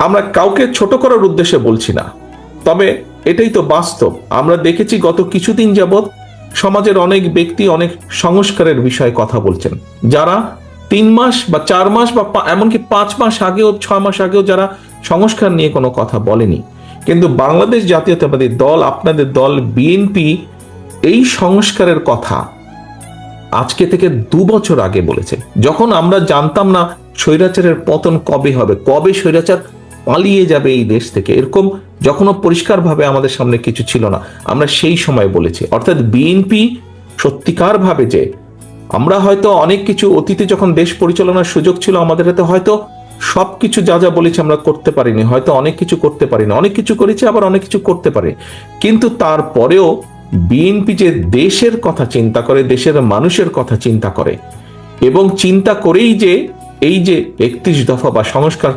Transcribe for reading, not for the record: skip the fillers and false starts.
আমরা কাউকে ছোট করার উদ্দেশ্যে বলছি না, তবে এটাই তো বাস্তব। আমরা দেখেছি গত কিছুদিন যাবৎ সমাজের অনেক ব্যক্তি অনেক সংস্কারের বিষয়ে কথা বলছেন, যারা 3 মাস বা 4 মাস বা এমনকি 5 মাস আগেও 6 মাস আগেও যারা সংস্কার নিয়ে কোনো কথা বলেনি। কিন্তু বাংলাদেশ জাতীয়তাবাদী দল, আপনাদের দল বিএনপি এই সংস্কারের কথা আজকে থেকে 2 বছর আগে বলেছে, যখন আমরা জানতাম না স্বৈরাচারের পতন কবে হবে, কবে স্বৈরাচার পালিয়ে যাবে এই দেশ থেকে, এরকম যখনও পরিষ্কারভাবে আমাদের সামনে কিছু ছিল না, আমরা সেই সময় বলেছি। অর্থাৎ বিএনপি সত্যিকার ভাবে যে আমরা হয়তো অনেক কিছু অতীতে যখন দেশ পরিচালনার সুযোগ ছিল আমাদের হাতে, হয়তো সবকিছু যা যা বলেছি আমরা করতে পারিনি, হয়তো অনেক কিছু করতে পারিনি, অনেক কিছু করেছি আবার অনেক কিছু করতে পারি, কিন্তু তারপরেও বিএনপি যে দেশের কথা চিন্তা করে, দেশের মানুষের কথা চিন্তা করে, এবং চিন্তা করেই যে এই যে 31 দফা বা সংস্কার